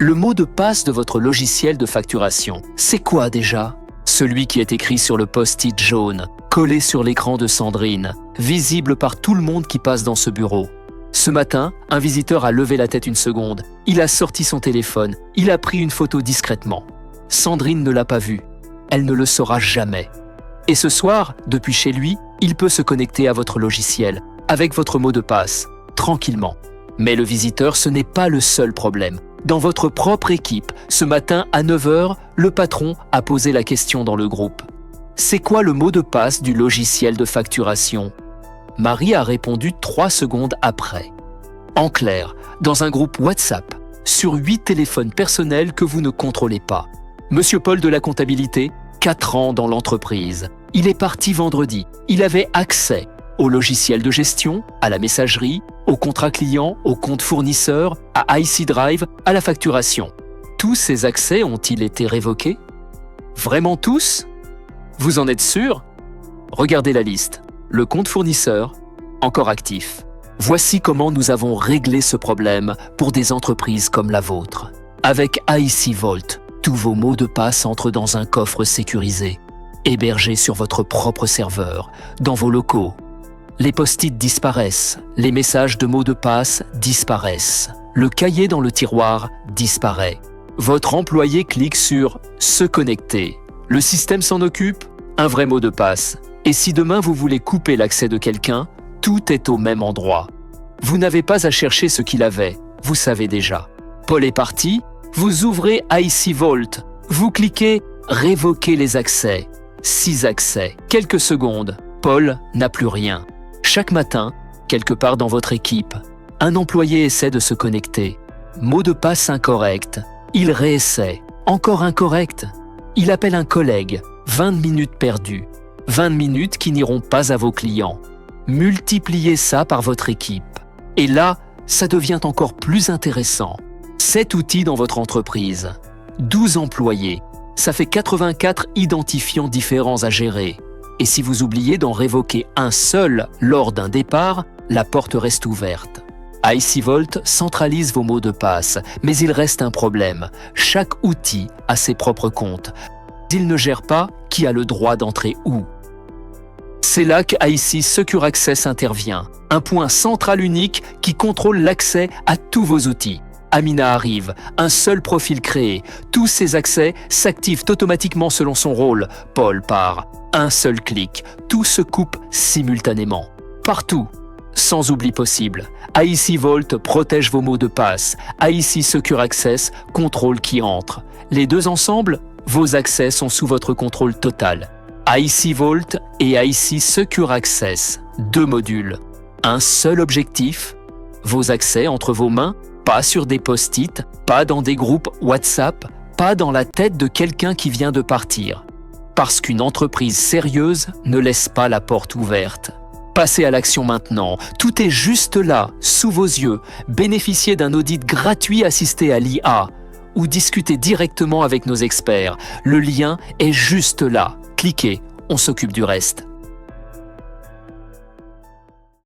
Le mot de passe de votre logiciel de facturation, c'est quoi déjà? Celui qui est écrit sur le post-it jaune, collé sur l'écran de Sandrine, visible par tout le monde qui passe dans ce bureau. Ce matin, un visiteur a levé la tête une seconde. Il a sorti son téléphone. Il a pris une photo discrètement. Sandrine ne l'a pas vu. Elle ne le saura jamais. Et ce soir, depuis chez lui, il peut se connecter à votre logiciel, avec votre mot de passe, tranquillement. Mais le visiteur, ce n'est pas le seul problème. Dans votre propre équipe, ce matin à 9h, le patron a posé la question dans le groupe. C'est quoi le mot de passe du logiciel de facturation? Marie a répondu 3 secondes après. En clair, dans un groupe WhatsApp, sur 8 téléphones personnels que vous ne contrôlez pas. Monsieur Paul de la comptabilité, 4 ans dans l'entreprise. Il est parti vendredi. Il avait accès au logiciel de gestion, à la messagerie, au contrat client, au compte fournisseur, à IC Drive, à la facturation. Tous ces accès ont-ils été révoqués? Vraiment tous? Vous en êtes sûr? Regardez la liste. Le compte fournisseur, encore actif. Voici comment nous avons réglé ce problème pour des entreprises comme la vôtre. Avec IC Vault, tous vos mots de passe entrent dans un coffre sécurisé, hébergé sur votre propre serveur, dans vos locaux. Les post-it disparaissent, les messages de mots de passe disparaissent, le cahier dans le tiroir disparaît. Votre employé clique sur « Se connecter ». Le système s'en occupe, un vrai mot de passe. Et si demain vous voulez couper l'accès de quelqu'un, tout est au même endroit. Vous n'avez pas à chercher ce qu'il avait, vous savez déjà. Paul est parti, vous ouvrez IC Vault, vous cliquez « Révoquer les accès ». 6 accès, quelques secondes, Paul n'a plus rien. Chaque matin, quelque part dans votre équipe, un employé essaie de se connecter. Mot de passe incorrect, il réessaie, encore incorrect. Il appelle un collègue, 20 minutes perdues. 20 minutes qui n'iront pas à vos clients. Multipliez ça par votre équipe. Et là, ça devient encore plus intéressant. 7 outils dans votre entreprise. 12 employés. Ça fait 84 identifiants différents à gérer. Et si vous oubliez d'en révoquer un seul lors d'un départ, la porte reste ouverte. IC Vault centralise vos mots de passe, mais il reste un problème. Chaque outil a ses propres comptes. Il ne gère pas qui a le droit d'entrer où. C'est là que IC Secure Access intervient, un point central unique qui contrôle l'accès à tous vos outils. Amina arrive, un seul profil créé. Tous ces accès s'activent automatiquement selon son rôle. Paul part. Un seul clic. Tout se coupe simultanément. Partout. Sans oubli possible. IC Vault protège vos mots de passe. IC Secure Access contrôle qui entre. Les deux ensemble, vos accès sont sous votre contrôle total. IC Vault et IC Secure Access, 2 modules. Un seul objectif, vos accès entre vos mains, pas sur des post-it, pas dans des groupes WhatsApp, pas dans la tête de quelqu'un qui vient de partir. Parce qu'une entreprise sérieuse ne laisse pas la porte ouverte. Passez à l'action maintenant, tout est juste là, sous vos yeux. Bénéficiez d'un audit gratuit assisté à l'IA ou discutez directement avec nos experts. Le lien est juste là. Cliquez, on s'occupe du reste.